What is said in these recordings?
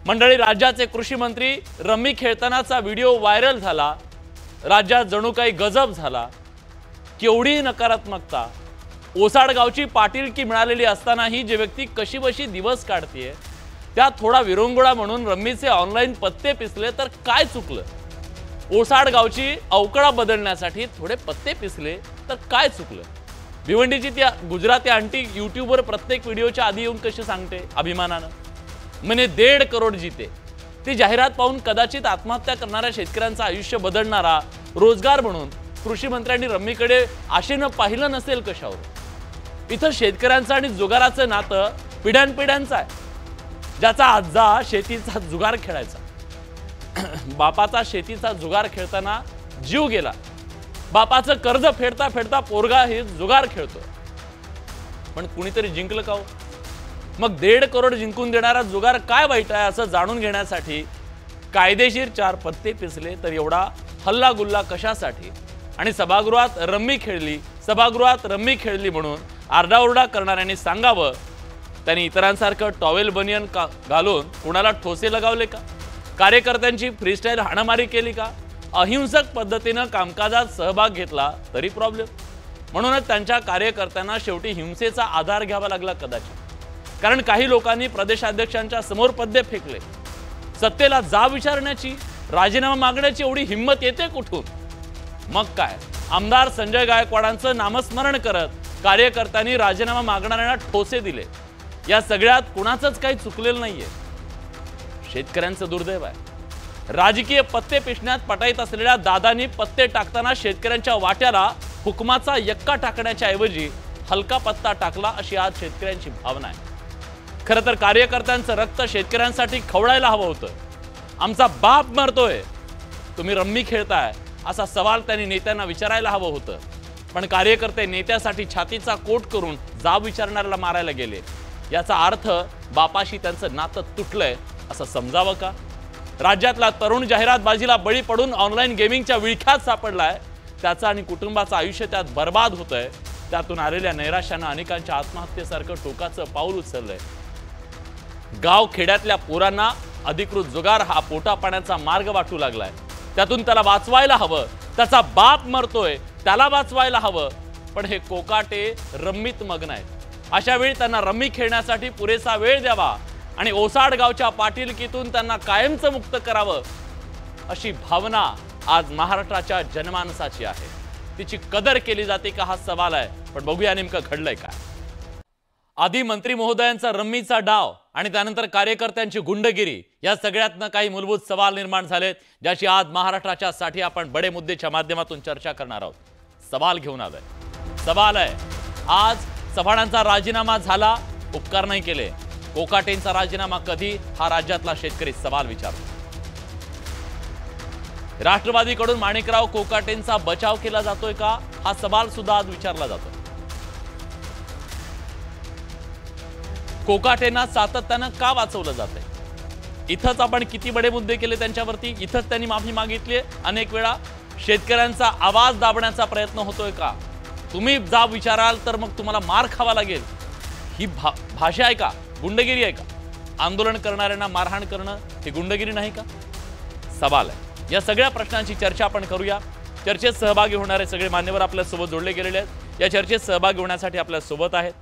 मंडळी, राज्याचे कृषी मंत्री रम्मी खेळतानाचा व्हिडिओ व्हायरल झाला। राज्यात जणू काही गजब झाला। केवढी नकारात्मकता। ओसाड गावची पाटीलकी मिळालेली असतानाही जे व्यक्ती कशीबशी दिवस काढतेय त्या थोडा विरंगुळा म्हणून रम्मीचे ऑनलाईन पत्ते पिसले तर काय चुकलं? ओसाड गावची अवकळा बदलण्यासाठी थोडे पत्ते पिसले तर काय चुकलं? भिवंडीची त्या गुजराती आंटी यूट्यूबवर प्रत्येक व्हिडिओच्या आधी येऊन कशी सांगते अभिमानानं, म्हणे 1.5 करोड जीते। ती जाहिरात पाहून कदाचित आत्महत्या करणाऱ्या शेतकऱ्यांचं आयुष्य बदलणारा रोजगार म्हणून कृषी मंत्र्यांनी रम्मीकडे आशेनं पाहिलं नसेल कशावर? इथं शेतकऱ्यांचं आणि जुगाराचं नातं पिढ्यानपिढ्यांचं आहे। ज्याचा आजा शेतीचा जुगार खेळायचा, बापाचा शेतीचा जुगार खेळताना जीव गेला। बापाचं कर्ज फेडता फेडता पोरगा हे जुगार खेळतो, पण कुणीतरी जिंकलं का हो? मग 1.5 करोड जिंकून देणारा जुगार काय वाईट आहे असं जाणून घेण्यासाठी कायदेशीर 4 पत्ते पिसले तर एवढा हल्ला गुल्ला कशासाठी? आणि सभागृहात रम्मी खेळली म्हणून आरडाओरडा करणाऱ्यांनी सांगावं, त्यांनी इतरांसारखं टॉवेल बनियन घालून कुणाला ठोसे लगावले का? कार्यकर्त्यांची फ्रीस्टाईल हाणामारी केली का? अहिंसक पद्धतीनं कामकाजात सहभाग घेतला तरी प्रॉब्लेम। म्हणूनच त्यांच्या कार्यकर्त्यांना शेवटी हिंसेचा आधार घ्यावा लागला कदाचित, कारण काही लोकांनी प्रदेशाध्यक्षांच्या समोर पद्य फेकले। सत्तेला जाब विचारण्याची, राजीनामा मागण्याची एवढी हिंमत येते कुठून? मग काय, आमदार संजय गायकवाडांचं नामस्मरण करत कार्यकर्त्यांनी राजीनामा मागणाऱ्यांना ठोसे दिले। या सगळ्यात कुणाचंच काही चुकलेलं नाहीये, शेतकऱ्यांचं दुर्दैव आहे। राजकीय पत्ते पिसण्यात पटाईत असलेल्या दादांनी पत्ते टाकताना शेतकऱ्यांच्या वाट्याला हुकमाचा यक्का टाकण्याच्या ऐवजी हलका पत्ता टाकला, अशी आज शेतकऱ्यांची भावना आहे। खरं तर कार्यकर्त्यांचं रक्त शेतकऱ्यांसाठी खवळायला हवं होतं। आमचा बाप मरतोय, तुम्ही रम्मी खेळताय असा सवाल त्यांनी नेत्यांना विचारायला हवं होतं, पण कार्यकर्ते नेत्यासाठी छातीचा कोट करून जाब विचारणाऱ्याला मारायला गेले। याचा अर्थ बापाशी त्यांचं नातं तुटलंय असं समजावं का? राज्यातला तरुण जाहिरातबाजीला बळी पडून ऑनलाईन गेमिंगच्या विळख्यात सापडलाय, त्याचं आणि कुटुंबाचं आयुष्य त्यात बर्बाद होतंय। त्यातून आलेल्या नैराश्यानं अनेकांच्या आत्महत्येसारखं टोकाचं पाऊल उचललंय। गाव खेड्यातल्या पोरांना अधिकृत जुगार हा पोटा पाण्याचा मार्ग वाटू लागलाय। त्यातून त्याला वाचवायला हवं, त्याचा बाप मरतोय त्याला वाचवायला हवं, पण हे कोकाटे रम्मीत मग्न आहेत। अशा वेळी त्यांना रम्मी खेळण्यासाठी पुरेसा वेळ द्यावा आणि ओसाड गावच्या पाटीलकीतून त्यांना कायमचं मुक्त करावं, अशी भावना आज महाराष्ट्राच्या जनमानसाची आहे। तिची कदर केली जाते का हा सवाल आहे, पण बघूया नेमकं घडलंय काय। आधी मंत्री महोदयांचा रम्मीचा डाव आणि त्यानंतर कार्यकर्त्यांची गुंडगिरी, या सगळ्यातनं काही मूलभूत सवाल निर्माण झालेत, ज्याची आज महाराष्ट्राच्या साठी आपण बडे मुद्देच्या माध्यमातून चर्चा करणार आहोत। सवाल घेऊन आलोय। सवाल आहे, आज चव्हाणांचा राजीनामा झाला, उपकार नाही केले, कोकाटेंचा राजीनामा कधी, हा राज्यातला शेतकरी सवाल विचारतो। राष्ट्रवादीकडून माणिकराव कोकाटेंचा बचाव केला जातोय का, हा सवाल सुद्धा आज विचारला जातो। कोकाटेंना सातत्यानं का वाचवलं जातंय? इथंच आपण किती बडे मुद्दे केले त्यांच्यावरती, इथंच त्यांनी माफी मागितली अनेक वेळा। शेतकऱ्यांचा आवाज दाबण्याचा प्रयत्न होतोय का? तुम्ही जाब विचाराल तर मग तुम्हाला मार खावा लागेल, ही भाषा आहे का? गुंडगिरी आहे का? आंदोलन करणाऱ्यांना मारहाण करणं ही गुंडगिरी नाही का? सवाल आहे। या सगळ्या प्रश्नांची चर्चा आपण करूया। चर्चेत सहभागी होणारे सगळे मान्यवर आपल्या सोबत जोडले गेलेले आहेत। या चर्चेत सहभागी होण्यासाठी आपल्या सोबत आहेत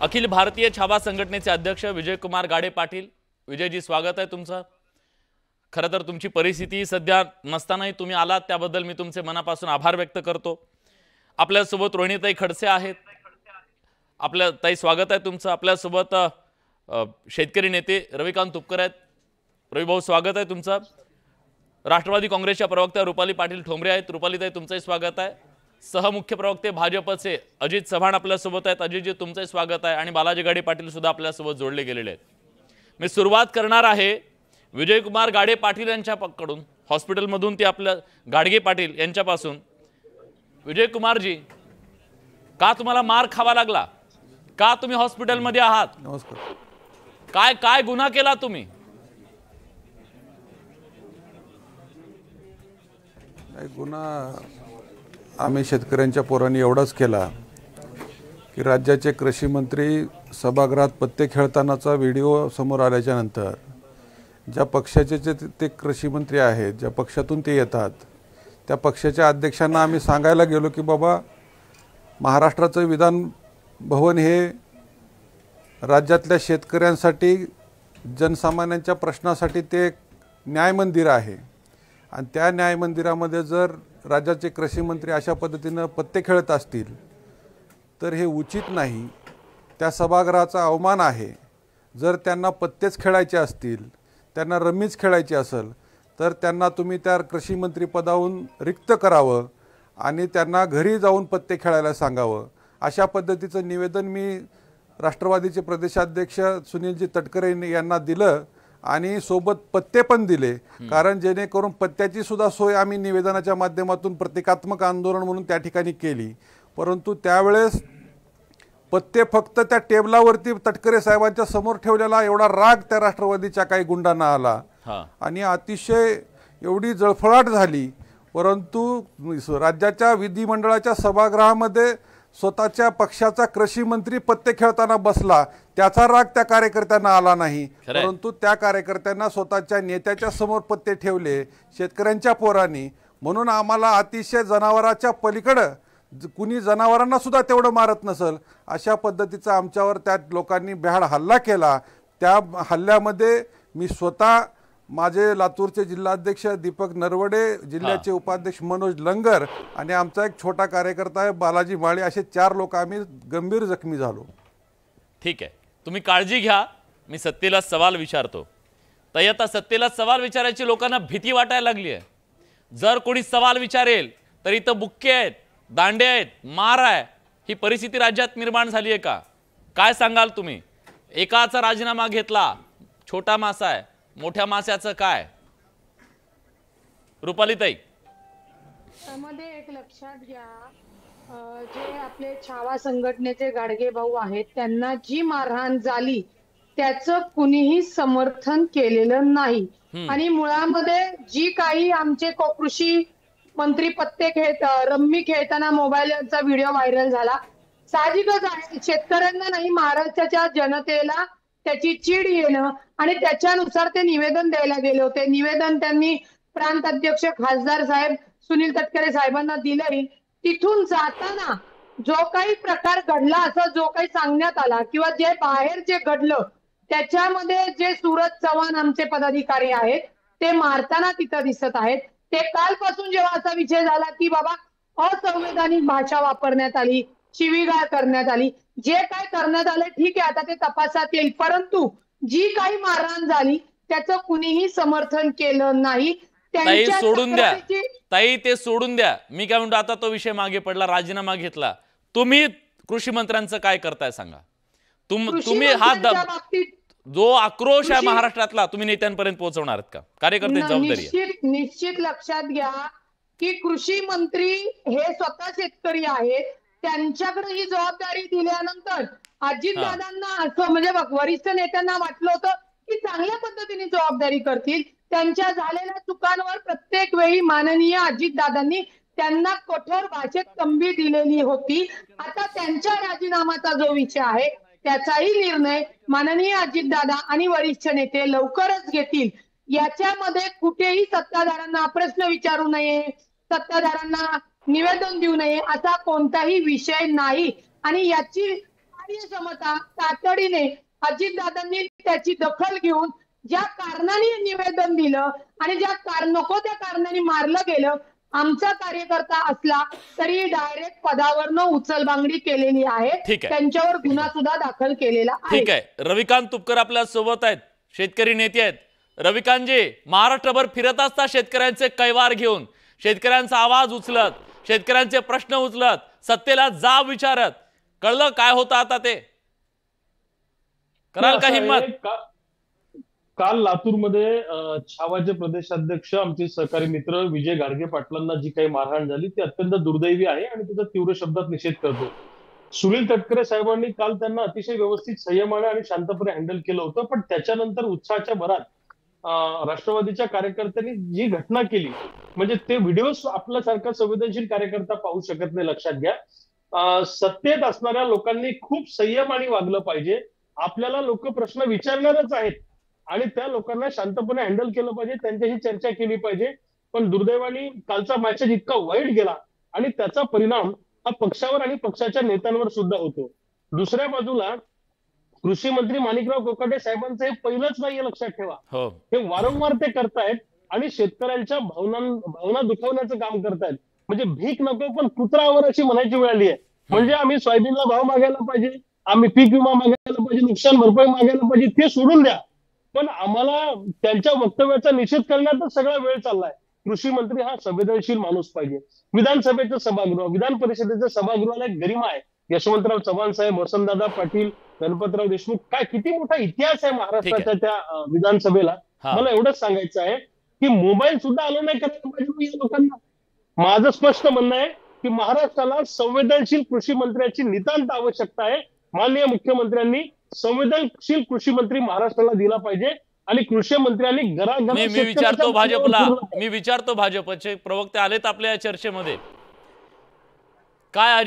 अखिल भारतीय छावा संघटनेचे अध्यक्ष विजयकुमार गाडे पाटील। विजयजी, स्वागत आहे तुमचं। खरं तर तुमची परिस्थिती सध्या नसतानाही तुम्ही आलात, त्याबद्दल मी तुमचे मनापासून आभार व्यक्त करतो। आपल्यासोबत रोहिणीताई खडसे आहेत। आपल्या ताई, स्वागत आहे तुमचं। आपल्यासोबत शेतकरी नेते रविकांत तुपकर आहेत। रविभाऊ, स्वागत आहे तुमचं। राष्ट्रवादी काँग्रेसच्या प्रवक्त्या रुपाली पाटील ठोंबरे आहेत। रुपालीताई, तुमचंही स्वागत आहे। सहमुख्य प्रवक्ते भाजपचे अजित चव्हाण आपल्यासोबत आहेत। अजितजी, तुमचंही स्वागत आहे। आणि बालाजी गाडे पाटील सुद्धा आपल्यासोबत जोडले गेलेले आहेत। मी सुरुवात करणार आहे विजयकुमार गाडे पाटील यांच्याकडून, हॉस्पिटलमधून ते आपल्या गाडगे पाटील यांच्यापासून। विजयकुमारजी, का तुम्हाला मार खावा लागला? का तुम्ही हॉस्पिटलमध्ये आहात? नमस्कार। काय काय गुन्हा केला तुम्ही? गुन्हा आम्ही शेतकऱ्यांच्या पोरांनी एवढाच केला की राज्याचे कृषी मंत्री सभागृहात पत्ते खेळतानाचा व्हिडिओ समोर आल्याच्या नंतर ज्या पक्षाचे ते कृषी मंत्री आहेत, ज्या पक्षातून ते येतात, त्या पक्षाच्या अध्यक्षांना आम्ही सांगायला गेलो की बाबा, महाराष्ट्राचं विधान भवन हे राज्यातल्या शेतकऱ्यांसाठी, जनसामान्यांच्या प्रश्नासाठी ते एक न्याय मंदिर आहे आणि त्या न्याय मंदिरामध्ये जर राज्याचे कृषी मंत्री अशा पद्धतीनं पत्ते खेळत असतील तर हे उचित नाही, त्या सभागृहाचा अवमान आहे। जर त्यांना पत्तेच खेळायचे असतील, त्यांना रम्मीच खेळायची असेल तर त्यांना तुम्ही त्या कृषी मंत्री पदावरून रिक्त करावं आणि त्यांना घरी जाऊन पत्ते खेळायला सांगावं। अशा पद्धतीचं निवेदन मी राष्ट्रवादीचे प्रदेशाध्यक्ष सुनीलजी तटकरे यांना दिलं आणि सोबत पत्ते पण दिले, कारण जेणेकरून पत्त्याची सुद्धा सोय आम्ही निवेदनाच्या माध्यमातून प्रतिकात्मक आंदोलन म्हणून त्या ठिकाणी केली। परंतु त्यावेळेस पत्ते फक्त त्या टेबलावरती तटकरे साहेबांच्या समोर ठेवलेला एवढा राग त्या राष्ट्रवादीच्या काही गुंडांना आला आणि अतिशय एवढी जळफळाट झाली। परंतु राज्याच्या विधिमंडळाच्या सभागृहामध्ये स्वतःच्या पक्षाचा कृषी मंत्री पत्ते खेळताना बसला, त्याचा राग त्या कार्यकर्त्यांना आला नाही, परंतु त्या कार्यकर्त्यांना स्वतःच्या नेत्याच्या समोर पत्ते ठेवले शेतकऱ्यांच्या पोरांनी। म्हणून आम्हाला अतिशय जनावराच्या पलीकडं, कुणी जनावरांना सुद्धा तेवढं मारत नसेल अशा पद्धतीचा आमच्यावर त्या लोकांनी भ्याड हल्ला केला। त्या हल्ल्यामध्ये मी स्वतः, माझे लातूरचे जिल्हाध्यक्ष दीपक नरवडे, जिल्ह्याचे उपाध्यक्ष मनोज लंगर आणि आमचा एक छोटा कार्यकर्ता आहे बालाजी माळी, असे 4 लोक आम्ही गंभीर जखमी झालो। ठीक आहे, तुम्ही काळजी घ्या, मी सत्तेला सवाल विचारतो। ताई, आता सत्तेला सवाल विचारायची लोकांना भीती वाटायला लागली आहे। जर कोणी सवाल विचारेल तर इथं बुक्के आहेत, दांडे आहेत, मार आहे, ही परिस्थिती राज्यात निर्माण झाली आहे का? काय सांगाल तुम्ही? एकाचा राजीनामा घेतला, छोटा मासा आहे, मोठ्या मास्याचं काय? रुपालीताई, त्यामध्ये एक लक्षात घ्या, जे आपले छावा संघटनेचे गाडगे भाऊ आहेत त्यांना जी मारहाण झाली त्याचं कुणीही समर्थन केलेलं नाही आणि मुळामध्ये जी काही आमचे कृषी मंत्री पत्ते रम्मी खेळताना मोबाईलचा व्हिडिओ व्हायरल झाला, साहजिकच आहे शेतकऱ्यांना नाही, महाराष्ट्राच्या जनतेला त्याची चीड येणं आणि त्याच्यानुसार ते निवेदन द्यायला गेले होते। निवेदन त्यांनी प्रांत अध्यक्ष खासदार साहेब सुनील तटकरे साहेबांना दिलंय। तिथून जाताना जो काही प्रकार घडला असं जो काही सांगण्यात आला किंवा जे बाहेर जे घडलं त्याच्यामध्ये जे सूरज चव्हाण आमचे पदाधिकारी आहेत ते मारताना तिथं दिसत आहेत। ते कालपासून जेव्हा असा विषय झाला की बाबा असंवैधानिक भाषा वापरण्यात आली, शिवीगाळ करण्यात आली, जे काय करण्यात आलं ठीक आहे, आता ते तपासात येईल, परंतु जी काही मारहाण झाली त्याचं कुणीही समर्थन केलं नाही। ताई सोडून द्या, ताई ते सोडून द्या, मी काय म्हणतो, आता तो विषय मागे पडला, राजीनामा घेतला, तुम्ही कृषी मंत्र्यांचं काय करताय सांगा? तुम्ही हा जो आक्रोश आहे महाराष्ट्रातला तुम्ही नेत्यांपर्यंत पोहोचवणार आहेत का? कार्यकर्त्यांची जबाबदारी आहे। निश्चित लक्षात घ्या की कृषी मंत्री हे स्वतः शेतकरी आहेत, त्यांच्याकडे ही जबाबदारी दिल्यानंतर अजितदादांना असं म्हणजे वरिष्ठ नेत्यांना वाटलं होतं की चांगल्या पद्धतीने जबाबदारी करतील, त्यांच्या झालेल्या चुकांवर प्रत्येक वेळी माननीय अजितदादांनी त्यांना कठोर भाषेत तंबी दिलेली होती। आता त्यांच्या राजीनामाचा जो विषय आहे त्याचाही निर्णय माननीय अजितदादा आणि वरिष्ठ नेते लवकरच घेतील। याच्यामध्ये कुठेही सत्ताधाऱ्यांना प्रश्न विचारू नये, सत्ताधाऱ्यांना निवेदन देऊ नये असा कोणताही विषय नाही आणि याची कार्यक्षमता तातडीने अजितदादांनी त्याची दखल घेऊन ज्या कारणाने निवेदन दिलं आणि ज्या नको त्या कारणाने मारलं गेलं, आमचा कार्यकर्ता असला तरी डायरेक्ट पदावरनं उचलबांगडी केलेली आहे, त्यांच्यावर गुन्हा सुद्धा दाखल केलेला आहे। ठीक आहे, रविकांत तुपकर आपल्या सोबत आहेत, शेतकरी नेते आहेत। रविकांतजी, महाराष्ट्रभर फिरत असता शेतकऱ्यांचे कैवार घेऊन, शेतकऱ्यांचा आवाज उचलत, शेतकऱ्यांचे प्रश्न उचलत, सत्तेला जाब विचारत, कळलं काय होतं आता ते? कराल का हिम्मत? काल लातूरमध्ये छावाचे प्रदेशाध्यक्ष आमचे सहकारी मित्र विजय गाडगे पाटलांना जी काही मारहाण झाली ती अत्यंत दुर्दैवी आहे आणि त्याचा तीव्र शब्दात निषेध करतो। सुनील तटकरे साहेबांनी काल त्यांना अतिशय व्यवस्थित संयमाने आणि शांतपणे हँडल केलं होतं, पण त्याच्यानंतर उत्साहाच्या भरात राष्ट्रवादीच्या कार्यकर्त्यांनी जी घटना केली म्हणजे ते व्हिडिओ आपल्यासारखा संवेदनशील कार्यकर्ता पाहू शकत नाही, लक्षात घ्या। सत्तेत असणाऱ्या लोकांनी खूप संयमाने वागलं पाहिजे. आपल्याला लोक प्रश्न विचारणारच आहेत आणि त्या लोकांना शांतपणे हँडल केलं पाहिजे, त्यांच्याशी चर्चा केली पाहिजे. पण दुर्दैवाने कालचा मॅसेज इतका वाईट गेला आणि त्याचा परिणाम हा पक्षावर आणि पक्षाच्या नेत्यांवर सुद्धा होतो. दुसऱ्या बाजूला कृषी मंत्री माणिकराव कोकाटे साहेबांचं हे पहिलंच नाहीये, लक्षात ठेवा. हो. हे वारंवार ते करतायत आणि शेतकऱ्यांच्या भावना दुखवण्याचं काम करतायत. म्हणजे भीक नको पण कुत्रावर अशी म्हणायची वेळ आली आहे. म्हणजे आम्ही सोयाबीनला भाव मागायला पाहिजे, आम्ही पीक विमा मागायला पाहिजे, नुकसान भरपाई मागायला पाहिजे, ते सोडून द्या. पण आम्हाला त्यांच्या वक्तव्याचा निषेध करण्यातच सगळा वेळ चाललाय. कृषी मंत्री हा संवेदनशील माणूस पाहिजे. विधानसभेचं सभागृह, विधान परिषदेचं सभागृहाला एक गरिमा आहे. यशवंतराव चव्हाण साहेब, वसंतदादा पाटील, गणपतराव देशमुख, काय किती मोठा इतिहास आहे महाराष्ट्राच्या त्या विधानसभेला. मला एवढंच सांगायचं आहे की मोबाईल सुद्धा आलो नाही करायला पाहिजे या लोकांना. माझं स्पष्ट म्हणणं आहे की महाराष्ट्राला संवेदनशील कृषी मंत्र्याची नितांत आवश्यकता आहे. माननीय मुख्यमंत्र्यांनी संवेदनशील कृषी मंत्री महाराष्ट्राला दिला पाहिजे आणि कृषी मंत्र्यांनी मी विचारतो भाजपला, मी विचारतो भाजपचे प्रवक्ते आलेत आपल्या या चर्चेमध्ये. काय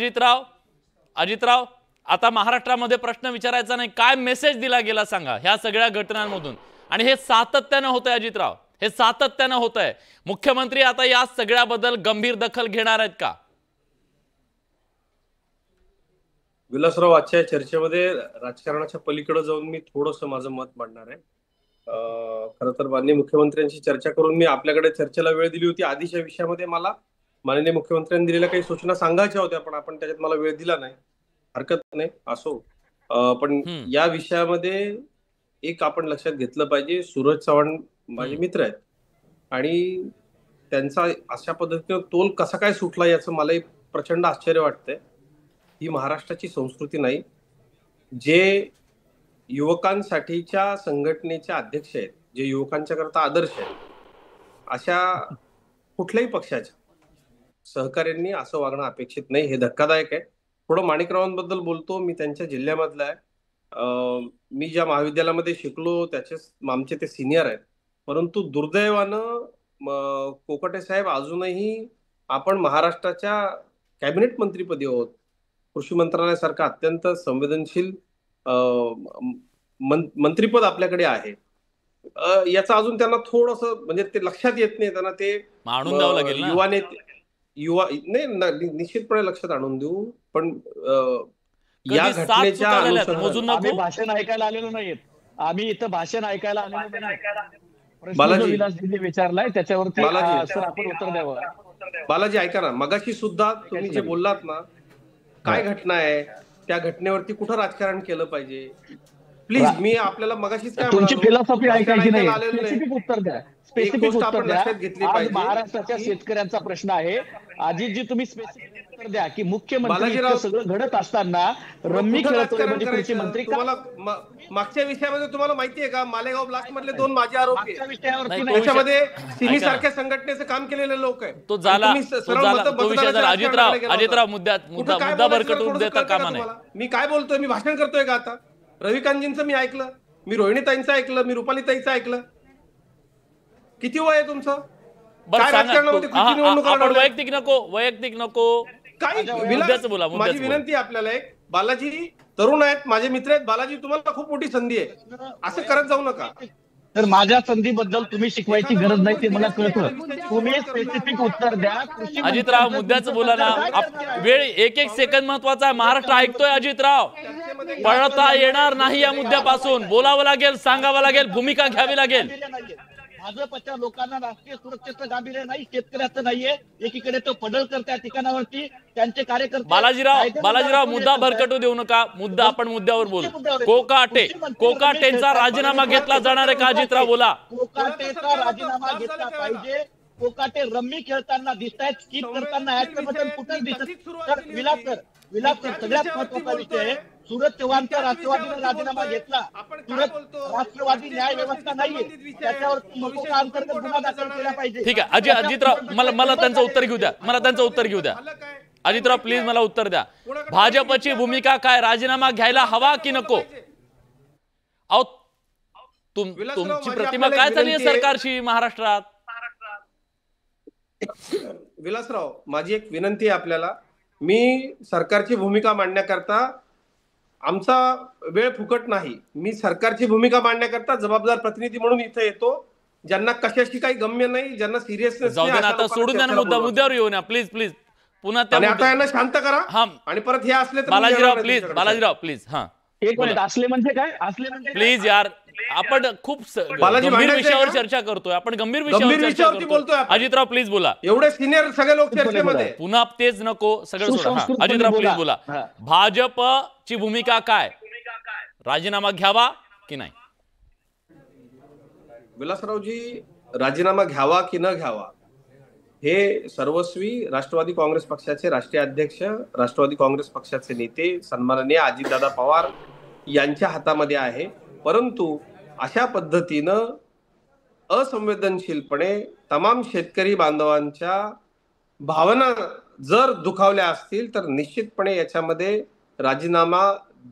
अजितराव आता महाराष्ट्रामध्ये प्रश्न विचारायचा नाही, काय मेसेज दिला गेला सांगा ह्या सगळ्या घटनांमधून. आणि हे सातत्यानं होत आहे अजितराव, हे सातत्यानं होत आहे. मुख्यमंत्री आता या सगळ्याबद्दल गंभीर दखल घेणार आहेत का? विलासराव, आजच्या चर्चेमध्ये राजकारणाच्या पलीकडे जाऊन मी थोडंसं माझं मत मांडणार आहे. खरं तर माननीय मुख्यमंत्र्यांशी चर्चा करून मी आपल्याकडे चर्चेला वेळ दिली होती. आधीच्या विषयामध्ये मला माननीय मुख्यमंत्र्यांनी दिलेल्या काही सूचना सांगायच्या होत्या, पण आपण त्याच्यात मला वेळ दिला नाही. हरकत नाही, असो. पण या विषयामध्ये एक आपण लक्षात घेतलं पाहिजे, सूरज चव्हाण माझे मित्र आहेत आणि त्यांचा अशा पद्धतीने तोल कसा काय सुटला याचं मलाही प्रचंड आश्चर्य वाटतंय. ही महाराष्ट्राची संस्कृती नाही. जे युवकांसाठीच्या संघटनेचे अध्यक्ष आहेत, जे युवकांच्या करता आदर्श आहेत, अशा कुठल्याही पक्षाच्या सहकार्यांनी असं वागणं अपेक्षित नाही. हे धक्कादायक आहे. थोडं माणिकरावांबद्दल बोलतो. मी त्यांच्या जिल्ह्यामधला आहे. मी ज्या महाविद्यालयामध्ये शिकलो त्याचे आमचे ते सिनियर आहेत. परंतु दुर्दैवानं कोकाटे साहेब अजूनही आपण महाराष्ट्राच्या कॅबिनेट मंत्रीपदी आहोत. कृषी मंत्रालयासारखं अत्यंत संवेदनशील मंत्रीपद आपल्याकडे आहे. याचा अजून त्यांना थोडंसं म्हणजे ते लक्षात येत नाही. त्यांना ते आणून द्यावं लागेल. युवा नाही, निश्चितपणे लक्षात आणून देऊ. पण या घटनेच्या आम्ही भाषण ऐकायला आलेलो नाहीत. आम्ही इथं भाषण ऐकायला आलेलो नाही. बालाजी विचारलाय त्याच्यावरती आपण उत्तर द्यावं. बालाजी ऐका ना, मगाशी सुद्धा तुम्ही जे बोललात ना, काय घटना आहे, त्या घटनेवरती कुठं राजकारण केलं पाहिजे, प्लीज. मी आपल्याला मगाशीच काय तुमची फिलॉसॉफी ऐकायची नाही. स्पेसिफिक उत्तर द्या. स्पेसिफिक उत्तर लक्षात घेतली पाहिजे. महाराष्ट्राच्या शेतकऱ्यांचा प्रश्न आहे. अजितजी तुम्ही स्पेसिफिक उत्तर द्या की मुख्यमंत्री सगळं घडत असताना रम्मी खेळतोय म्हणजे कृषी मंत्री. तुम्हाला मागच्या विषयामध्ये तुम्हाला माहितीये का, मालेगाव ब्लास्ट मधले 2 माजी आरोपी त्याच्यामध्ये सिमी सारख्या संघटनेचं काम केलेले लोक आहेत. तो झाला अजितराव मुद्दा भरकटून देता कामा नाही. मी काय बोलतोय, मी भाषण करतोय का आता? रविकांतजींचं मी ऐकलं, मी रोहिणीताईंचं ऐकलं, मी रुपालीताईंचं ऐकलं. किती वय आहे तुमचं? वैयक्तिक नको काही माझी विनंती आपल्याला एक, बालाजी तरुण आहेत, माझे मित्र आहेत. बालाजी, तुम्हाला खूप मोठी संधी आहे, असं करत जाऊ नका. तर माझ्या संधीबद्दल तुम्ही शिकवायची गरज नाही ते मला कळतं. तुम्ही स्पेसिफिक उत्तर द्या. अजितराव मुद्द्याचं बोला ना. वेळ 1-1 सेकंद महत्वाचा आहे. महाराष्ट्र ऐकतोय अजितराव. पळता येणार नाही या मुद्द्यापासून. बोलावं लागेल, सांगावं लागेल, भूमिका घ्यावी लागेल. भाजपच्या लोकांना राष्ट्रीय सुरक्षेचं गांभीर्य नाही, शेतकऱ्याचं नाहीये. एकीकडे तो पडळकर त्या ठिकाणावरती त्यांचे कार्यकर्ते. बालाजीराव मुद्दा भरकटू देऊ नका. मुद्दा आपण मुद्द्यावर बोलू. कोकाटेंचा राजीनामा घेतला जाणार आहे का अजितराव? बोला. कोकाटेचा राजीनामा घेतला पाहिजे. कोकाटे रम्मी खेळताना दिसतायत, स्किप करताना ऍक्शन कुठं दिसत. तर विलासकर सगळ्यात महत्वाचा विषय आहे. सूरज चव्हाणच्या राष्ट्रवादीने राजीनामा घेतला. सूरज राष्ट्रवादी न्याय व्यवस्था नाहीये, त्याच्यावर मकोका अंतर्गत गुन्हा दाखल केला पाहिजे. ठीक आहे अजितराव, मला त्यांचं उत्तर घेऊ द्या. अजितराव प्लीज मला उत्तर द्या. भाजपची भूमिका काय? राजीनामा घ्यायला हवा की नको? अहो तुमची प्रतिमा काय झाली आहे सरकारशी महाराष्ट्रात? विलासराव, माझी एक विनंती आहे आपल्याला. मी सरकारची भूमिका मांडण्याकरता, आमचा वेळ फुकट नाही, मी सरकारची भूमिका मांडण्याकरता जबाबदार प्रतिनिधी म्हणून इथे येतो, ज्यांना कशाशी काही गम्य नाही, ज्यांना सिरियसनेस जाऊ दे ना, आता सोडून द्या ना, मुद्द्यावर येऊ नये प्लीज प्लीज. पुन्हा त्या आता यांना शांत करा. हा आणि परत हे असले तर बालाजीराव प्लीज, बालाजीराव प्लीज. हा एक मिनिट, असले म्हणजे काय? असले म्हणजे प्लीज यार, आपण खूप बालाजी गंभीर भांडायचंय विषयावर का? चर्चा करतोय, आपण गंभीर गंभीर विषयावर चर्चा विषयावरती बोलतोय करतोय. आपण. अजितराव प्लीज बोला. एवढे सिनियर सगळे लोक चर्चेमध्ये. पुन्हा तेच नको, सगळं सोडा. सुसंस्कृतपणे अजितराव प्लीज बोला. बोला. भाजपची भूमिका काय? राजीनामा घ्यावा की नाही? विलासरावजी, राजीनामा घ्यावा की न घ्यावा हे सर्वस्वी राष्ट्रवादी काँग्रेस पक्षाचे राष्ट्रीय अध्यक्ष, राष्ट्रवादी काँग्रेस पक्षाचे नेते सन्माननीय अजितदादा पवार यांच्या हातामध्ये आहे. परंतु अशा पद्धतीनं असंवेदनशीलपणे तमाम शेतकरी बांधवांच्या भावना जर दुखावल्या असतील तर निश्चितपणे याच्यामध्ये राजीनामा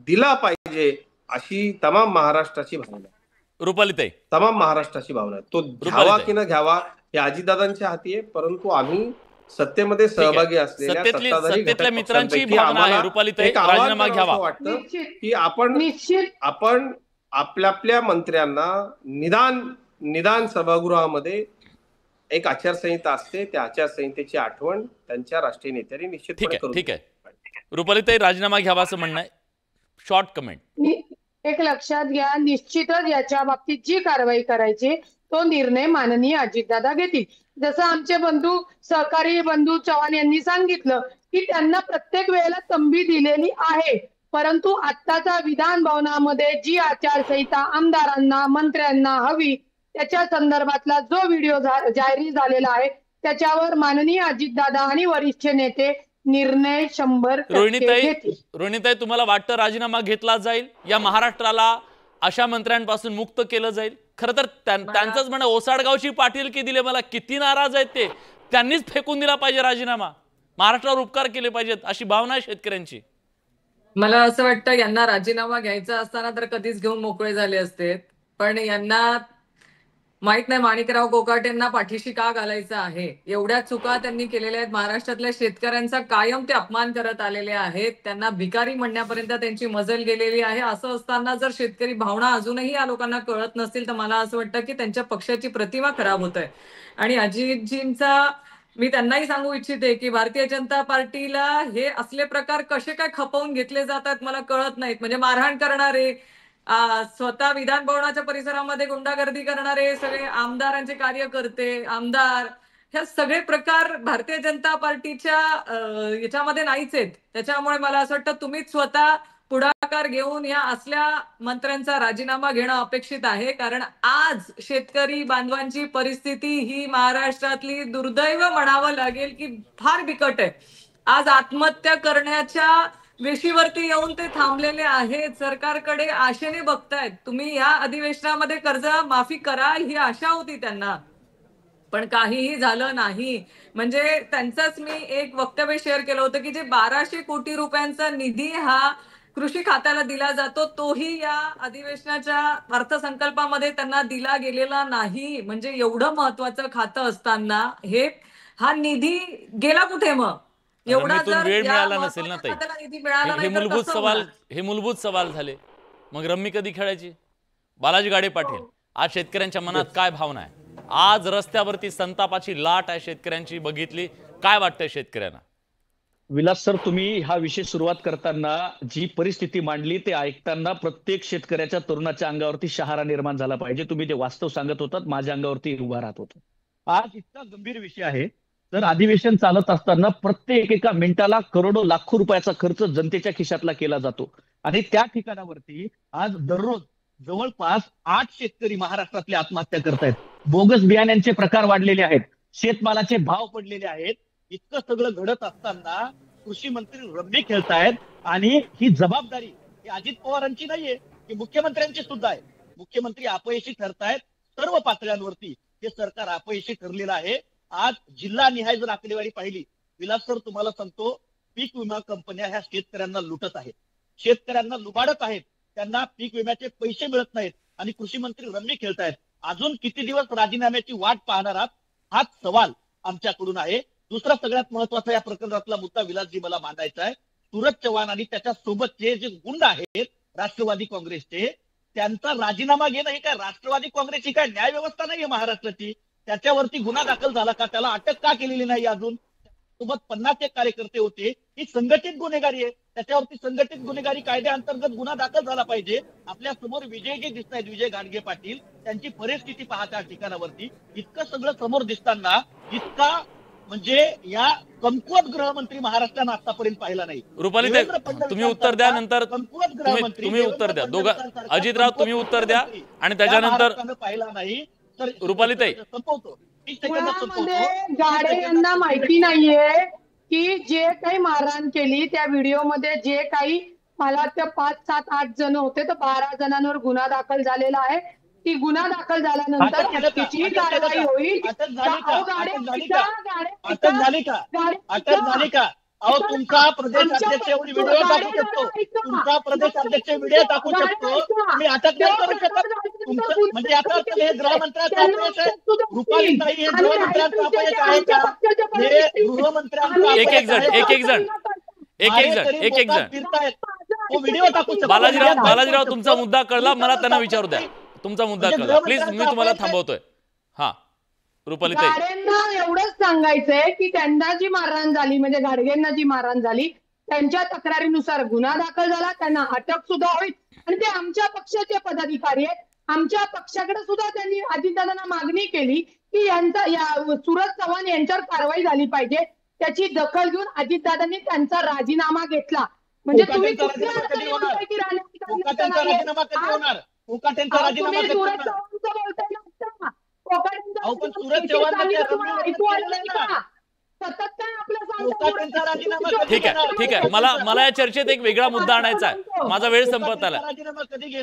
दिला पाहिजे अशी तमाम महाराष्ट्राची भावना आहे. रुपालीताई, तमाम महाराष्ट्राची भावना आहे. तो घ्यावा की न घ्यावा हे अजितदादांच्या हाती आहे. परंतु आम्ही सत्तेमध्ये सहभागी असलेल्या सत्तेतल्या मित्रांची भावना आहे. रुपालीताई, राजीनामा घ्यावा वाटतं की आपण आपल्या मंत्र्यांना निदान सभागृहामध्ये एक आचारसंहिता असते, त्या आचारसंहितेची आठवण त्यांच्या राष्ट्रीय नेत्यांनी निश्चितपणे करू. ठीक आहे. रुपालीताई, राजीनामा घ्यावा असं म्हणणं आहे. Short comment. एक लक्षात घ्या, निश्चितच याच्या बाबतीत जी कारवाई करायची तो निर्णय माननीय अजितदादा घेतील. जसं आमचे बंधू, सहकारी बंधू चव्हाण यांनी सांगितलं की त्यांना प्रत्येक वेळेला तंबी दिलेली आहे, परंतु आत्ताचा विधान भवनामध्ये जी आचारसंहिता आमदारांना, मंत्र्यांना हवी त्याच्या संदर्भातला जो व्हिडिओ जाहीर झालेला आहे त्याच्यावर माननीय अजितदादा आणि वरिष्ठ नेते निर्णय 100% घेतील. रोहिणीताई, तुम्हाला वाटतं राजीनामा घेतला जाईल? या महाराष्ट्राला अशा मंत्र्यांपासून मुक्त केलं जाईल? खरं तर त्यांचंच म्हणणं, ओसाडगावची पाटीलकी दिले, मला किती नाराज आहेत ते, त्यांनीच फेकून दिला पाहिजे राजीनामा, महाराष्ट्रावर उपकार केले पाहिजेत, अशी भावना आहे शेतकऱ्यांची. मला असं वाटतं यांना राजीनामा घ्यायचा असताना तर कधीच घेऊन मोकळे झाले असते, पण यांना माहित नाही माणिकराव कोकाटेंना पाठीशी का घालायचं आहे. एवढ्या चुका त्यांनी केलेल्या आहेत. महाराष्ट्रातल्या शेतकऱ्यांचा कायम ते अपमान करत आलेले आहेत. त्यांना भिकारी म्हणण्यापर्यंत त्यांची मजल गेलेली आहे. असं असताना जर शेतकरी भावना अजूनही या लोकांना कळत नसतील तर मला असं वाटतं की त्यांच्या पक्षाची प्रतिमा खराब होत आहे. आणि अजितजींचा मी त्यांनाही सांगू इच्छिते की भारतीय जनता पार्टीला हे असले प्रकार कसे काय खपवून घेतले जातात मला कळत नाहीत. म्हणजे मारहाण करणारे, स्वतः विधान भवनाच्या परिसरामध्ये गुंडागर्दी करणारे सगळे आमदारांचे कार्यकर्ते, आमदार, हे सगळे प्रकार भारतीय जनता पार्टीच्या याच्यामध्ये नाहीच आहेत. त्याच्यामुळे मला असं वाटतं तुम्हीच स्वतः पुढाकार घेऊन या असल्या मंत्र्यांचा राजीनामा घेणं अपेक्षित आहे. कारण आज शेतकरी बांधवांची परिस्थिती ही महाराष्ट्रातली दुर्दैव म्हणावं लागेल की फार बिकट आहे. आज आत्महत्या करण्याच्या वेशीवरती येऊन ते थांबलेले आहेत. सरकारकडे आशेने बघतायत. तुम्ही या अधिवेशनामध्ये कर्ज माफी कराल ही आशा होती त्यांना, पण काहीही झालं नाही. म्हणजे त्यांचंच मी एक वक्तव्य शेअर केलं होतं की जे 1200 कोटी रुपयांचा निधी हा कृषी खात्याला दिला जातो तोही या अधिवेशनाच्या अर्थसंकल्पामध्ये त्यांना दिला गेलेला नाही. म्हणजे एवढं महत्वाचं खातं असताना हा निधी गेला कुठे? मग एवढा जर वेळ मिळाला नसेल ना ताई, हे मूलभूत सवाल झाले. मग रम्मी कधी खेळायची? बालाजी गाडे पाटील, आज शेतकऱ्यांच्या मनात काय भावना आहे? आज रस्त्यावरती संतापाची लाट आहे शेतकऱ्यांची, बघितली, काय वाटतंय शेतकऱ्यांना? विलास सर, तुम्ही हा विषय सुरुवात करताना जी परिस्थिती मांडली ते ऐकताना प्रत्येक शेतकऱ्याच्या, तरुणाच्या अंगावरती शहारा निर्माण झाला पाहिजे. तुम्ही ते वास्तव सांगत होतात, माझ्या अंगावरती उभा राहत होतं. आज इतका गंभीर विषय आहे. तर अधिवेशन चालत असताना प्रत्येक एका मिनिटाला करोडो लाखो रुपयाचा खर्च जनतेच्या खिशातला केला जातो. आणि त्या ठिकाणावरती आज दररोज जवळपास 8 शेतकरी महाराष्ट्रातले आत्महत्या करतायत. बोगस बियाण्यांचे प्रकार वाढलेले आहेत, शेतमालाचे भाव पडलेले आहेत. इतकं सगळं घडत असताना कृषी मंत्री रम्मी खेळतायत. आणि ही जबाबदारी ही अजित पवारांची नाहीये, ही मुख्यमंत्र्यांची सुद्धा आहे. मुख्यमंत्री अपयशी ठरतायत सर्व पातळ्यांवरती. हे सरकार अपयशी ठरलेलं आहे. आज जिल्हानिहाय जर आकडेवारी पाहिली, विलास सर तुम्हाला सांगतो, पीक विमा कंपन्या ह्या शेतकऱ्यांना लुटत आहेत, शेतकऱ्यांना लुबाडत आहेत. त्यांना पीक विम्याचे पैसे मिळत नाहीत आणि कृषी मंत्री रम्मी खेळतायत. अजून किती दिवस राजीनाम्याची वाट पाहणार आहात? हाच सवाल आमच्याकडून आहे. दुसरा सगळ्यात महत्वाचा या प्रकरणातला मुद्दा विलासजी मला मांडायचा आहे. सूरज चव्हाण आणि त्याच्या सोबतचे जे गुंड आहेत राष्ट्रवादी काँग्रेसचे, त्यांचा राजीनामा घेणं ही काय राष्ट्रवादी काँग्रेसची काय न्याय व्यवस्था नाहीये महाराष्ट्राची? त्याच्यावरती गुन्हा दाखल झाला का? त्याला अटक का केलेली नाही अजून? सोबत 50 एक कार्यकर्ते होते. ही संघटित गुन्हेगारी आहे. त्याच्यावरती संघटित गुन्हेगारी कायद्याअंतर्गत गुन्हा दाखल झाला पाहिजे. आपल्या समोर विजय जे दिसत आहेत, विजय घाडगे पाटील, त्यांची परिस्थिती पहा त्या ठिकाणावरती. इतकं सगळं समोर दिसताना इतका म्हणजे या कमकुवत गृहमंत्री महाराष्ट्रानं आतापर्यंत पाहिला नाही. रुपाली ताई, तुम्ही उत्तर द्या, नंतर कमकुवत गृहमंत्री तुम्ही उत्तर द्या. अजितराव तुम्ही उत्तर द्या आणि त्याच्यानंतर पाहिला नाही तर रुपाली ताई संपवतो. मुळामध्ये गाडे यांना माहिती नाहीये की जे काही मारहाण केली त्या व्हिडिओमध्ये जे काही मला वाटतं 5, 7, 8 जण होते तर 12 जणांवर गुन्हा दाखल झालेला आहे. ती गुन्हा दाखल झाल्यानंतर तिची कारवाई होईल. अटक झाली का? अहो तुमचा प्रदेश अध्यक्ष व्हिडिओ टाकू शकतो, तुमचा प्रदेश अध्यक्ष व्हिडिओ टाकू शकतो, तुम्ही अटक नाही करू शकत. म्हणजे आता हे गृहमंत्र्यांचा अपयश आहे? रुपाली ताई, हे गृहमंत्र्यांचा अपयश आहे का? हे गृहमंत्र्यांचा एक जण फिरतायत, तो व्हिडिओ टाकू शकतो. बालाजीराव तुमचा मुद्दा कळला, मला त्यांना विचारू द्या. तुमचा मुद्दा कळला, प्लीज. मी तुम्हाला थांबवतोय. हा रुपाली ताई, गाडेंना एवढंच सांगायचंय की त्यांना जी मारहाण झाली, म्हणजे गाडगेंना जी मारहाण झाली, त्यांच्या तक्रारीनुसार गुन्हा दाखल झाला, त्यांना अटक सुद्धा होईल. आणि ते आमच्या पक्षाचे पदाधिकारी आहेत. आमच्या पक्षाकडे सुद्धा त्यांनी अजितदादांना मागणी केली की सूरज चव्हाण यांच्यावर कारवाई झाली पाहिजे. त्याची दखल घेऊन अजितदादांनी त्यांचा राजीनामा घेतला. म्हणजे तुम्ही ठीक आहे. मला या चर्चेत एक वेगळा मुद्दा आणायचा आहे. माझा वेळ संपत आला.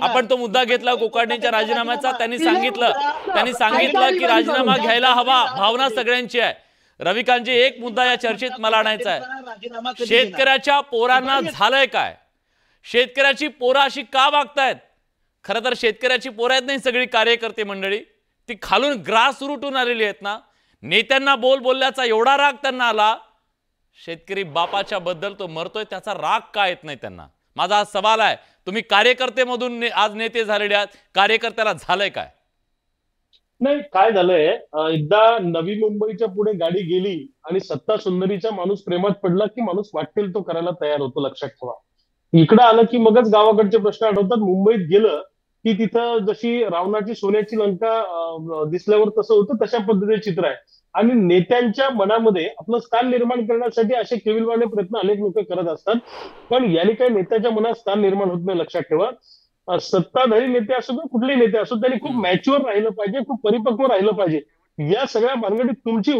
आपण तो मुद्दा घेतला कोकाटेंच्या राजीनाम्याचा. त्यांनी सांगितलं की राजीनामा घ्यायला हवा, भावना सगळ्यांची आहे. रविकांतजी, एक मुद्दा या चर्चेत मला आणायचा आहे. शेतकऱ्याच्या पोरांना झालंय काय? शेतकऱ्याची पोरं अशी का वागतायत? खरं तर शेतकऱ्याची पोरं आहेत नाही सगळी कार्यकर्ते मंडळी, ती खालून ग्रास रूटून आलेली आहेत ना. नेत्यांना बोलल्याचा एवढा राग त्यांना आला, शेतकरी बापाच्या बद्दल तो मरतोय त्याचा राग का येत नाही त्यांना? माझा हा सवाल आहे. तुम्ही कार्यकर्तेमधून आज नेते झालेले आहात, कार्यकर्त्याला झालंय काय? नाही, काय झालंय, एकदा नवी मुंबईच्या पुढे गाडी गेली आणि सत्ता सुंदरीचा माणूस प्रेमात पडला की माणूस वाटेल तो करायला तयार होतो, लक्षात ठेवा. इकडं आलं की मगच गावाकडचे प्रश्न आठवतात. मुंबईत गेलं की तिथं जशी रावणाची सोन्याची लंका दिसल्यावर तसं होतं, तशा पद्धतीचे चित्र आहे. आणि नेत्यांच्या मनामध्ये आपलं स्थान निर्माण करण्यासाठी असे केविलवाणे प्रयत्न अनेक लोक करत असतात, पण याने काही नेत्याच्या मनात स्थान निर्माण होत नाही, लक्षात ठेवा. सत्ताधारी नेते असो किंवा कुठले नेते असो, त्यांनी खूप मॅच्युअर राहिलं पाहिजे, खूप परिपक्व राहिलं पाहिजे. या सगळ्या भानगडीत तुमची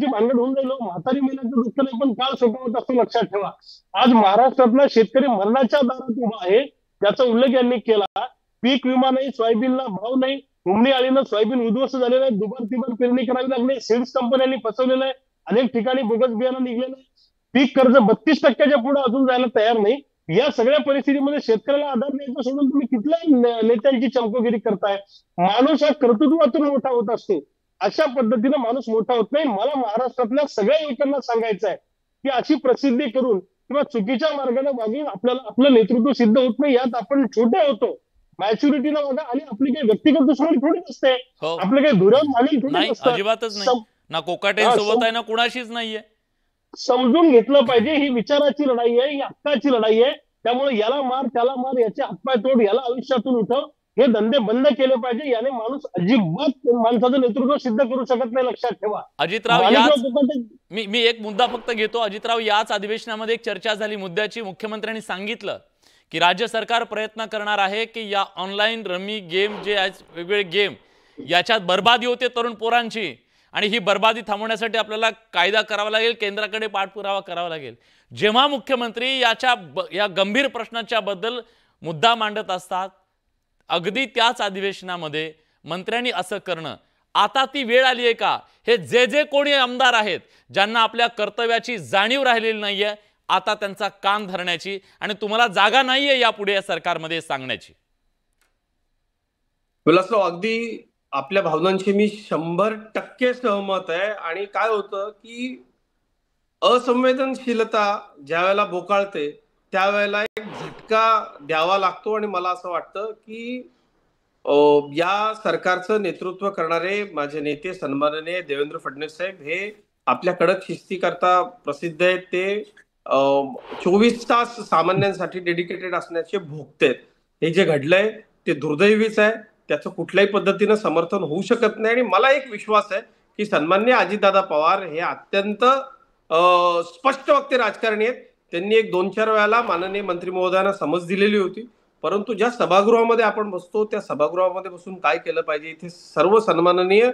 भानगड होऊन जाईल. म्हातारी महिन्याचं दुःख नाही पण काळ सोपवत असतो, लक्षात ठेवा. आज महाराष्ट्रातला शेतकरी मरणाच्या दारात उभा आहे, त्याचा उल्लेख यांनी केला. पीक विमा नाही, सोयाबीनला भाव नाही, उमणी आळीनं सोयाबीन उद्ध्वस्त झालेलं आहे, दुबार तिबार पेरणी करावी लागली, सीड्स कंपन्यांनी फसवलेलं आहे, अनेक ठिकाणी बोगस बियाणं निघलेलं आहे, पीक कर्ज 32% पुढे अजून जायला तयार नाही. या सगळ्या परिस्थितीमध्ये शेतकऱ्याला आधार द्यायचा सोडून तुम्ही कुठल्या नेत्यांची चमकोगिरी करताय? माणूस हा कर्तृत्वातून मोठा होत असतो, अशा पद्धतीनं माणूस मोठा होत नाही. मला महाराष्ट्रातल्या सगळ्या युवकांना सांगायचं आहे की अशी प्रसिद्धी करून किंवा चुकीच्या मार्गाने वागून आपल्याला आपलं नेतृत्व सिद्ध होत नाही. यात आपण छोटे होतो, मॅच्युरिटीला बघा. आणि आपली काही व्यक्तिगत दुश्मनी थोडी नसते, आपलं काही धुरण मानली थोडी नसतं. अजिबातच नाही ना. कोकाटेंसोबत आहे ना कुणाशीच नाहीये. समजून घेतलं पाहिजे, ही विचाराची लढाई आहे, ही हक्काची लढाई आहे. त्यामुळे याला मार त्याला मार, याचे हातपाय तोड, याला आयुष्यातून उठव, हे धंदे बंद केले पाहिजे. याने माणूस अजिबात माणसाचं नेतृत्व सिद्ध करू शकत नाही, लक्षात ठेवा. अजितराव, मी एक मुद्दा फक्त घेतो. अजितराव, याच अधिवेशनामध्ये एक चर्चा झाली मुद्द्याची. मुख्यमंत्र्यांनी सांगितलं की राज्य सरकार प्रयत्न करणार आहे की या ऑनलाईन रमी गेम जे आहेत, वेगवेगळे गेम, याच्यात बर्बादी होते तरुण पोरांची, आणि ही बर्बादी थांबवण्यासाठी आपल्याला कायदा करावा लागेल, केंद्राकडे पाठपुरावा करावा लागेल. जेव्हा मुख्यमंत्री या गंभीर प्रश्नाच्या बद्दल मुद्दा मांडत असतात, अगदी त्याच अधिवेशनामध्ये मंत्र्यांनी असं करणं, आता ती वेळ आली आहे का? हे जे कोणी आमदार आहेत ज्यांना आपल्या कर्तव्याची जाणीव राहिलेली नाहीये, आता त्यांचा कान धरण्याची, आणि तुम्हाला जागा नाहीये यापुढे या सरकारमध्ये सांगण्याची. विलासराव, अगदी आपल्या भावनांशी मी 100% सहमत आहे. आणि काय होतं की असंवेदनशीलता ज्या वेळेला बोकाळते त्यावेळेला एक झटका द्यावा लागतो आणि मला असं वाटतं की या सरकारचं नेतृत्व करणारे माझे नेते सन्माननीय देवेंद्र फडणवीस साहेब हे आपल्या कडक शिस्तीकरता प्रसिद्ध आहेत. ते 24 तास सामान्यांसाठी डेडिकेटेड असण्याचे भोगतेत. हे जे घडलंय ते दुर्दैवीच आहे. त्याचं कुठल्याही पद्धतीनं समर्थन होऊ शकत नाही. आणि मला एक विश्वास आहे की सन्माननीय अजितदादा पवार हे अत्यंत स्पष्ट वक्ते राजकारणी आहेत. त्यांनी 1-2-4 वेळेला माननीय मंत्री महोदयांना समज दिलेली होती. परंतु ज्या सभागृहामध्ये आपण बसतो त्या सभागृहामध्ये बसून काय केलं पाहिजे इथे सर्व सन्माननीय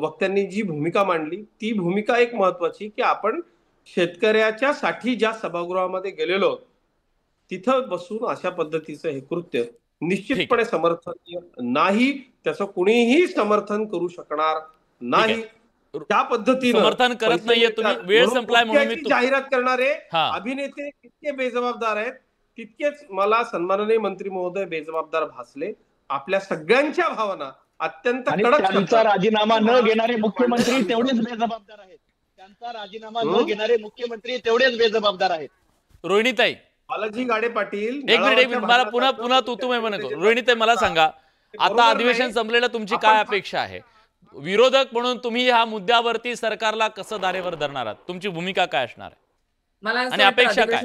वक्त्यांनी जी भूमिका मांडली ती भूमिका एक महत्वाची की आपण शेतकऱ्याच्या साठी ज्या सभागृहामध्ये गेलेलो तिथं बसून अशा पद्धतीचं हे कृत्य निश्चितपणे समर्थनीय नाही. त्याचं कुणीही समर्थन करू शकणार नाही. त्या पद्धतीनं समर्थन करत नाहीये तुम्ही. वेळ संपलाय म्हणून मी जाहिरात करणारे अभिनेते कितके बेजबाबदार आहेत तितकेच मला सन्माननीय मंत्री महोदय बेजबाबदार भासले. आपल्या सगळ्यांच्या भावना अत्यंत कडक. त्यांचा राजीनामा न घेणारे मुख्यमंत्री तेवढेच बेजबाबदार आहेत. त्यांचा राजीनामा न घेणारे मुख्यमंत्री तेवढेच बेजबाबदार आहेत. रोहिणीताई, बालाजी गाडे पाटील, एक मिनिट मला पुन्हा तुम्ही नको. रोहिणीताई मला सांगा, आता अधिवेशन संपलेलं तुमची काय अपेक्षा आहे? विरोधक म्हणून तुम्ही ह्या मुद्द्यावरती सरकारला कसं दारेवर धरणार आहात? तुमची भूमिका काय असणार आहे? मला आणि अपेक्षा काय?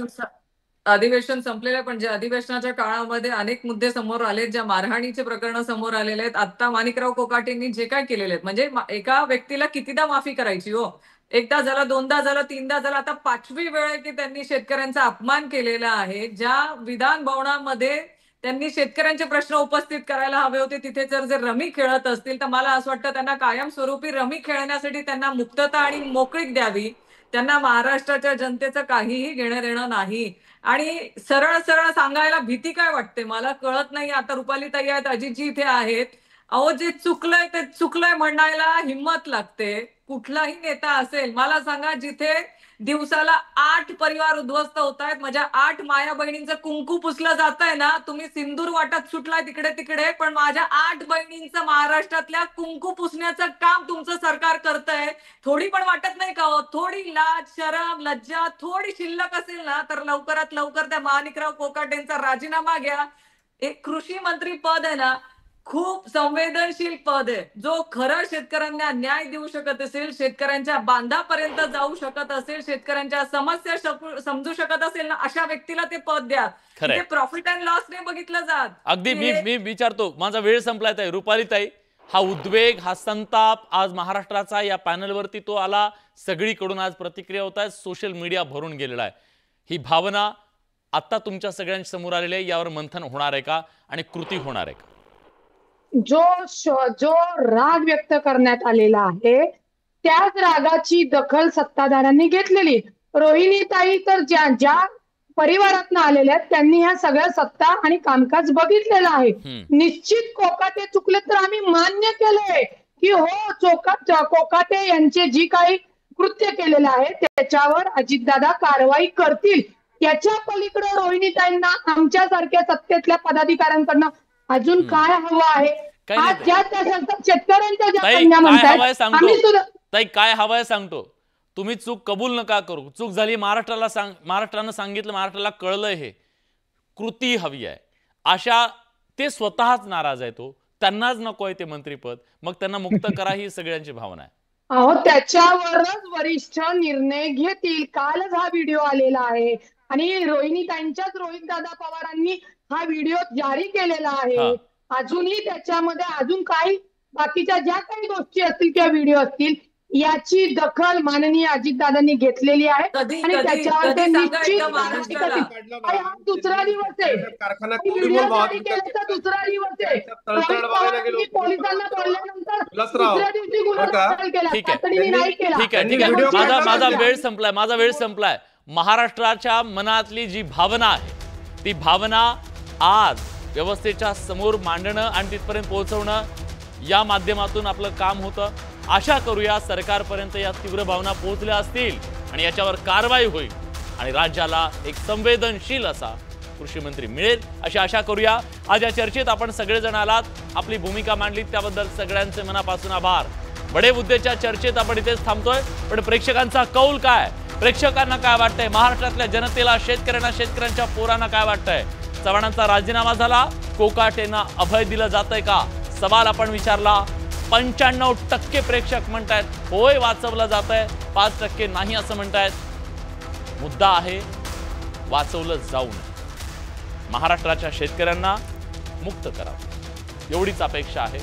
अधिवेशन संपलेलं आहे, पण जे अधिवेशनाच्या काळामध्ये अनेक मुद्दे समोर आलेत, ज्या मारहाणीचे प्रकरण समोर आलेले आहेत. आता माणिकराव कोकाटेंनी जे काय केलेले आहेत, म्हणजे एका व्यक्तीला कितीदा माफी करायची हो? एकदा झाला, दोनदा झाला, तीनदा झाला, आता 5वी वेळ आहे की त्यांनी शेतकऱ्यांचा अपमान केलेला आहे. ज्या विधान भवनामध्ये त्यांनी शेतकऱ्यांचे प्रश्न उपस्थित करायला हवे होते तिथे जर रमी खेळत असतील तर मला असं वाटतं त्यांना कायमस्वरूपी रमी खेळण्यासाठी त्यांना मुक्तता आणि मोकळीक द्यावी. त्यांना महाराष्ट्राच्या जनतेचं काहीही घेणं देणं नाही. आणि सरळ सरळ सांगायला भीती काय वाटते मला कळत नाही. आता रुपालीताई आहेत, अजितजी इथे आहेत. अहो, जे चुकलंय ते चुकलंय म्हणायला हिंमत लागते. कुठलाही नेता असेल, मला सांगा, जिथे दिवसाला 8 परिवार उद्ध्वस्त होत आहेत, माझ्या 8 माया बहिणींचं कुंकू पुसलं जात आहे ना. तुम्ही सिंदूर वाटत सुटलाय तिकडे, पण माझ्या 8 बहिणींचं महाराष्ट्रातल्या कुंकू पुसण्याचं काम तुमचं सरकार करतंय. थोडी पण वाटत नाही का हो? थोडी लाज, शरम, लज्जा थोडी शिल्लक असेल ना तर लवकरात लवकर त्या माणिकराव कोकाटेंचा राजीनामा घ्या. एक कृषी मंत्री पद आहे ना, खूप संवेदनशील पद आहे. जो खरं शेतकऱ्यांना न्याय देऊ शकत असेल, शेतकऱ्यांच्या बांधापर्यंत जाऊ शकत असेल, शेतकऱ्यांच्या समस्या समजू शकत असेल ना, अशा व्यक्तीला ते पद द्या. ते प्रॉफिट अँड लॉस ने बघितलं जात. अगदी मी विचारतो, माझा वेळ संपलाय ताई. रुपालीताई, हा उद्वेग, हा संताप आज महाराष्ट्राचा या पॅनलवरती तो आला. सगळीकडून आज प्रतिक्रिया होत आहेत, सोशल मीडिया भरून गेलेला आहे. ही भावना आता तुमच्या सगळ्यांच्या समोर आलेली आहे. यावर मंथन होणार आहे का आणि कृती होणार आहे का? जो राग व्यक्त करण्यात आलेला आहे त्याच रागाची दखल सत्ताधाऱ्यांनी घेतलेली. रोहिणीताई तर ज्या परिवारातनं आलेल्या आहेत त्यांनी ह्या सगळ्या सत्ता आणि कामकाज बघितलेलं आहे. निश्चित कोकाटे चुकले तर आम्ही मान्य केलंय की हो, कोकाटे यांचे जी काही कृत्य केलेलं आहे त्याच्यावर अजितदादा कारवाई करतील. याच्या पलीकडे रोहिणीताईंना आमच्यासारख्या सत्तेतल्या पदाधिकाऱ्यांकडनं अजून काय हवं आहे? आज ज्या शेतकऱ्यांच्या ज्या कन्या म्हणतात, ताई काय हवंय सांगतो. तुम्ही चूक कबूल नका करू. चूक झाली, महाराष्ट्रानं सांगितलं, महाराष्ट्राला कळलंय. हे कृती हवी आहे. अशा ते स्वतःच नाराज आहे. त्यांनाच नको आहे ते मंत्रीपद, मग त्यांना मुक्त करा ही सगळ्यांची भावना आहे. अहो, त्याच्यावरच वरिष्ठ निर्णय घेतील. कालच हा व्हिडिओ आलेला आहे आणि रोहिणीताईंच्याच रोहितदादा पवारांनी हा व्हिडिओ जारी केलेला आहे. अजूनही त्याच्यामध्ये अजून काही बाकीच्या ज्या काही गोष्टी असतील किंवा व्हिडिओ असतील याची दखल माननीय अजितदादांनी घेतलेली आहे आणि त्याच्यावर ते निश्चित हा दुसरा दिवस आहे. व्हिडिओ जारी केल्याचा दुसरा दिवस आहे. पोलिसांना बोलल्यानंतर दुसऱ्या दिवशी गुन्हा दाखल केला, तातडीने नाही केला. ठीक आहे. माझा वेळ संपलाय. महाराष्ट्राच्या मनातली जी भावना आहे ती भावना आज व्यवस्थेच्या समोर मांडणं आणि तिथपर्यंत पोहोचवणं या माध्यमातून आपलं काम होतं. आशा करूया सरकारपर्यंत या तीव्र भावना पोहोचल्या असतील आणि याच्यावर कारवाई होईल आणि राज्याला एक संवेदनशील असा कृषी मंत्री मिळेल अशी आशा करूया. आज या चर्चेत आपण सगळेजण आलात, आपली भूमिका मांडली, त्याबद्दल सगळ्यांचे मनापासून आभार. बडे मुद्द्याच्या चर्चेत आपण इथेच थांबतोय, पण प्रेक्षकांचा कौल काय प्रेक्षकांना काय वाटतंय, महाराष्ट्रातल्या जनतेला, शेतकऱ्यांना, शेतकऱ्यांच्या पोरांना काय वाटतंय? चव्हाणांचा राजीनामा झाला, कोकाटेंना अभय दिलं जातंय का? सवाल आपण विचारला. 95% प्रेक्षक म्हणतायत होय वाचवलं जातंय, 5% नाही असं म्हणतायत. मुद्दा आहे वाचवलं जाऊ नये, महाराष्ट्राच्या शेतकऱ्यांना मुक्त करावं एवढीच अपेक्षा आहे.